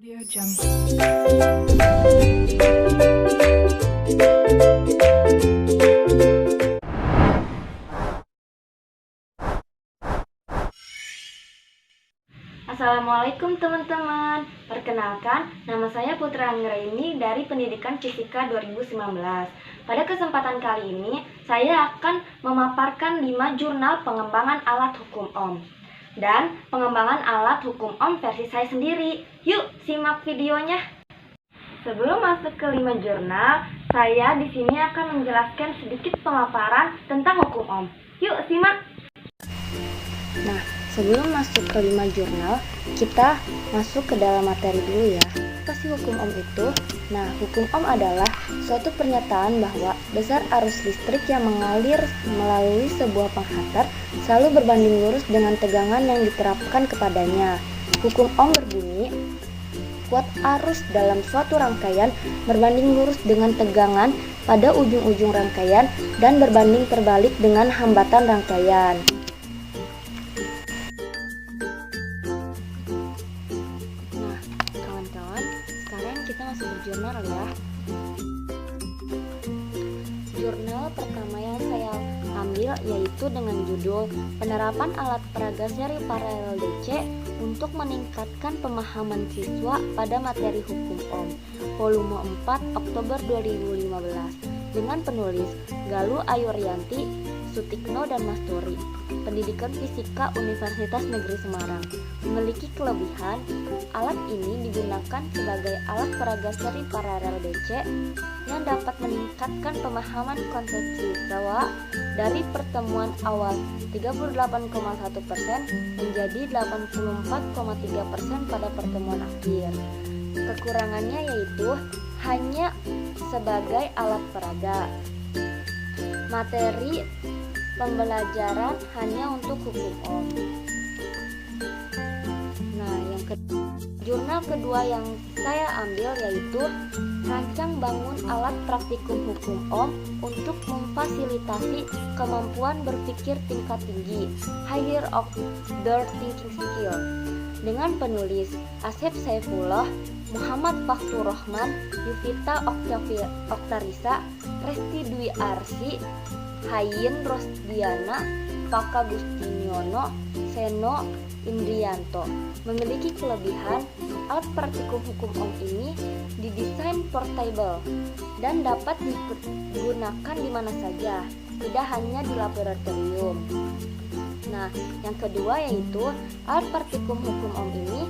Audio Jungle. Assalamualaikum teman-teman. Perkenalkan, nama saya Putra Anggraini dari Pendidikan Fisika 2019. Pada kesempatan kali ini, saya akan memaparkan 5 jurnal pengembangan alat hukum Ohm dan pengembangan alat hukum Ohm versi saya sendiri. Yuk, simak videonya. Sebelum masuk ke 5 jurnal, saya di sini akan menjelaskan sedikit pemaparan tentang hukum Ohm. Yuk, simak. Nah, sebelum masuk ke 5 jurnal, kita masuk ke dalam materi dulu ya. Apa sih hukum Ohm itu? Nah, hukum Ohm adalah suatu pernyataan bahwa besar arus listrik yang mengalir melalui sebuah penghantar selalu berbanding lurus dengan tegangan yang diterapkan kepadanya. Hukum Ohm berbunyi, kuat arus dalam suatu rangkaian berbanding lurus dengan tegangan pada ujung-ujung rangkaian dan berbanding terbalik dengan hambatan rangkaian. Nah, kawan-kawan, sekarang kita masuk ke jurnal ya. Jurnal pertama yang saya ambil yaitu dengan judul Penerapan Alat Peraga Seri Paralel DC untuk Meningkatkan Pemahaman Siswa pada Materi Hukum Ohm, volume 4 Oktober 2015, dengan penulis Galuh Ayuryanti, Sutikno dan Masturi, Pendidikan Fisika Universitas Negeri Semarang. Memiliki kelebihan, alat ini digunakan sebagai alat peraga seri paralel DC yang dapat meningkatkan pemahaman konsep siswa dari pertemuan awal 38,1% menjadi 84,3% pada pertemuan akhir. Kekurangannya yaitu hanya sebagai alat peraga. Materi pembelajaran hanya untuk hukum Ohm. Nah, jurnal kedua yang saya ambil yaitu Rancang Bangun Alat Praktikum Hukum Ohm untuk Memfasilitasi Kemampuan Berpikir Tingkat Tinggi, Higher Order Thinking Skill, dengan penulis Asep Saifullah, Muhammad Fakhur Rahman, Yuvita Oktarisa, Resti Dwi Arsi, Hayin Rosdiana, Paka Gustiniono, Seno Indrianto. Memiliki kelebihan, alat praktikum hukum Ohm ini didesain portable dan dapat digunakan di mana saja, tidak hanya di laboratorium. Nah, yang kedua yaitu alat praktikum hukum Ohm ini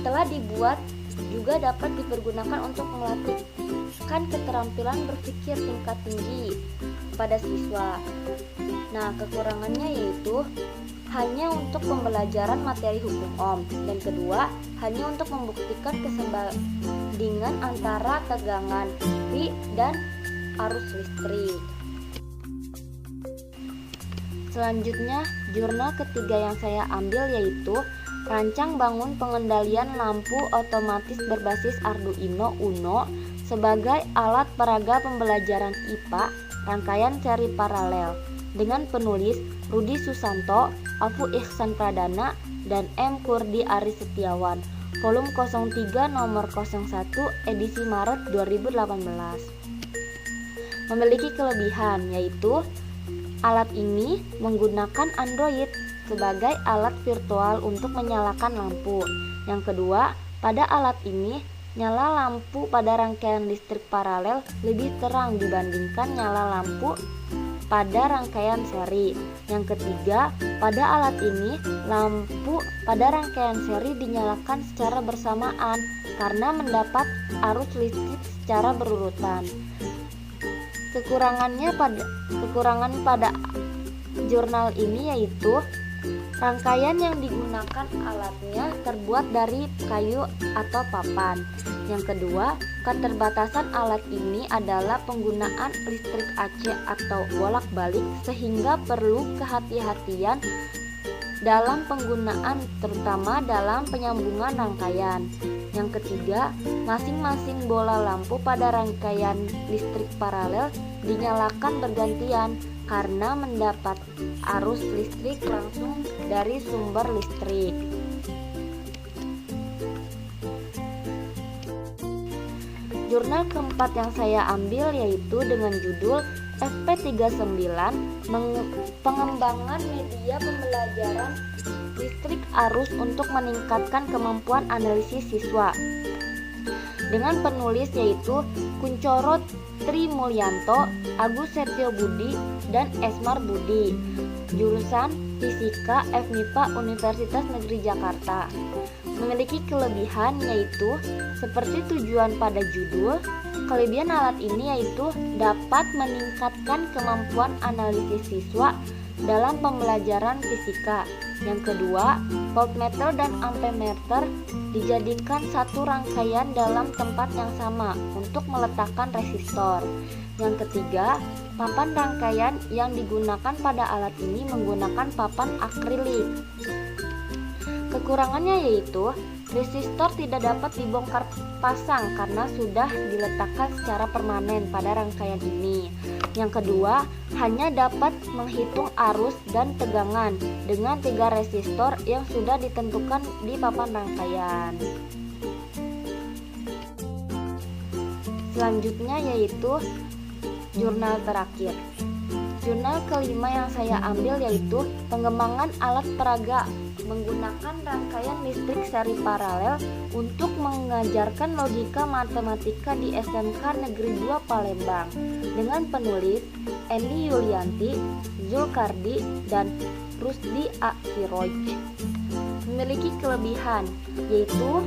telah dibuat juga dapat dipergunakan untuk melatihkan keterampilan berpikir tingkat tinggi pada siswa. Nah, kekurangannya yaitu hanya untuk pembelajaran materi hukum Ohm, dan kedua, hanya untuk membuktikan kesebandingan antara tegangan V dan arus listrik. Selanjutnya, jurnal ketiga yang saya ambil yaitu Rancang Bangun Pengendalian Lampu Otomatis Berbasis Arduino Uno sebagai Alat Peraga Pembelajaran IPA Rangkaian Seri Paralel, dengan penulis Rudi Susanto, Afu Ihsan Pradana, dan M. Kurdi Aris Setiawan, volume 03 nomor 01 edisi Maret 2018. Memiliki kelebihan yaitu alat ini menggunakan Android sebagai alat virtual untuk menyalakan lampu. Yang kedua, pada alat ini nyala lampu pada rangkaian listrik paralel lebih terang dibandingkan nyala lampu pada rangkaian seri. Yang ketiga, pada alat ini lampu pada rangkaian seri dinyalakan secara bersamaan karena mendapat arus listrik secara berurutan. Kekurangan pada jurnal ini yaitu rangkaian yang digunakan alatnya terbuat dari kayu atau papan. Yang kedua, keterbatasan alat ini adalah penggunaan listrik AC atau bolak-balik sehingga perlu kehati-hatian dalam penggunaan, terutama dalam penyambungan rangkaian. Yang ketiga, masing-masing bola lampu pada rangkaian listrik paralel dinyalakan bergantian karena mendapat arus listrik langsung dari sumber listrik. Jurnal keempat yang saya ambil yaitu dengan judul FP39 Pengembangan Media Pembelajaran Listrik Arus untuk Meningkatkan Kemampuan Analisis Siswa, dengan penulis yaitu Kuncoro Tri Mulyanto, Agus Setio Budi, dan Esmar Budi, jurusan Fisika FMIPA Universitas Negeri Jakarta. Memiliki kelebihan yaitu seperti tujuan pada judul. Kelebihan alat ini yaitu dapat meningkatkan kemampuan analisis siswa dalam pembelajaran fisika. Yang kedua, voltmeter dan amperemeter dijadikan satu rangkaian dalam tempat yang sama untuk meletakkan resistor. Yang ketiga, papan rangkaian yang digunakan pada alat ini menggunakan papan akrilik. Kekurangannya yaitu resistor tidak dapat dibongkar pasang karena sudah diletakkan secara permanen pada rangkaian ini. Yang kedua, hanya dapat menghitung arus dan tegangan dengan 3 resistor yang sudah ditentukan di papan rangkaian. Selanjutnya yaitu jurnal terakhir. Jurnal kelima yang saya ambil yaitu pengembangan alat peraga menggunakan rangkaian listrik seri paralel untuk mengajarkan logika matematika di SMK Negeri 2 Palembang, dengan penulis Endi Yulianti, Zulkardi, dan Rusdi A. Siroj. Memiliki kelebihan yaitu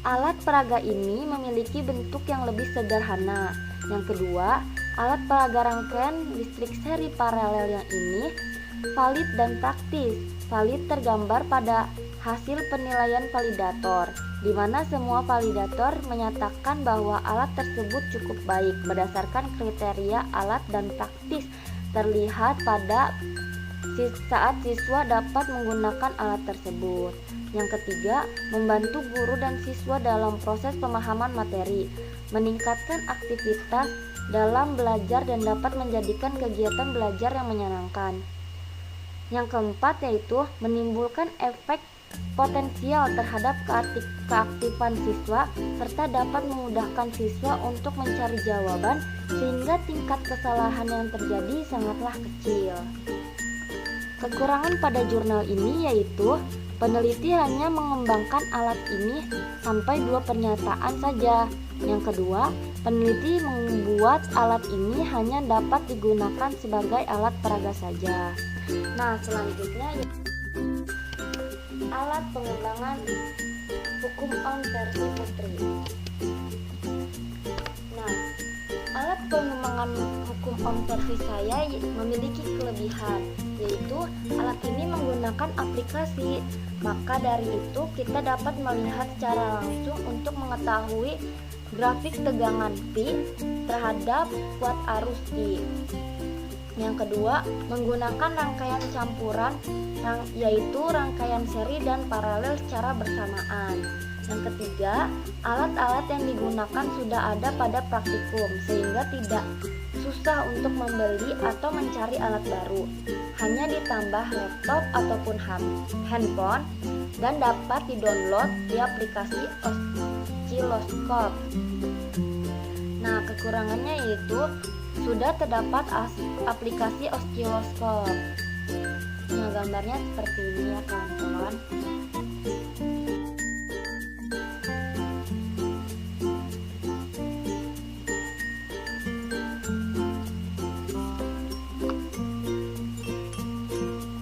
alat peraga ini memiliki bentuk yang lebih sederhana. Yang kedua, alat peraga rangkaian listrik seri paralel yang ini valid dan praktis. Valid tergambar pada hasil penilaian validator, di mana semua validator menyatakan bahwa alat tersebut cukup baik berdasarkan kriteria alat, dan praktis terlihat pada saat siswa dapat menggunakan alat tersebut. Yang ketiga, membantu guru dan siswa dalam proses pemahaman materi, meningkatkan aktivitas dalam belajar dan dapat menjadikan kegiatan belajar yang menyenangkan. Yang keempat yaitu menimbulkan efek potensial terhadap keaktifan siswa serta dapat memudahkan siswa untuk mencari jawaban sehingga tingkat kesalahan yang terjadi sangatlah kecil. Kekurangan pada jurnal ini yaitu peneliti hanya mengembangkan alat ini sampai 2 pernyataan saja. Yang kedua, peneliti membuat alat ini hanya dapat digunakan sebagai alat peraga saja. Nah, selanjutnya alat pengembangan hukum Ohm versi Putri. Nah, alat pengembangan hukum Ohm versi saya memiliki kelebihan, yaitu alat ini menggunakan aplikasi. Maka dari itu kita dapat melihat secara langsung untuk mengetahui grafik tegangan P terhadap kuat arus I. Yang kedua, menggunakan rangkaian campuran yaitu rangkaian seri dan paralel secara bersamaan. Yang ketiga, alat-alat yang digunakan sudah ada pada praktikum sehingga tidak susah untuk membeli atau mencari alat baru. Hanya ditambah laptop ataupun handphone dan dapat didownload di aplikasi Oscilloscope. Nah, kekurangannya yaitu sudah terdapat aplikasi Oscilloscope. Nah, gambarnya seperti ini ya kawan-kawan.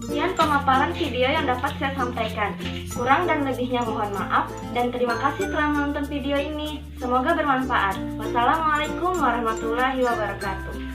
Sekian pemaparan video yang dapat saya sampaikan. Kurang dan lebihnya mohon maaf, dan terima kasih telah menonton video ini. Semoga bermanfaat. Wassalamualaikum warahmatullahi wabarakatuh.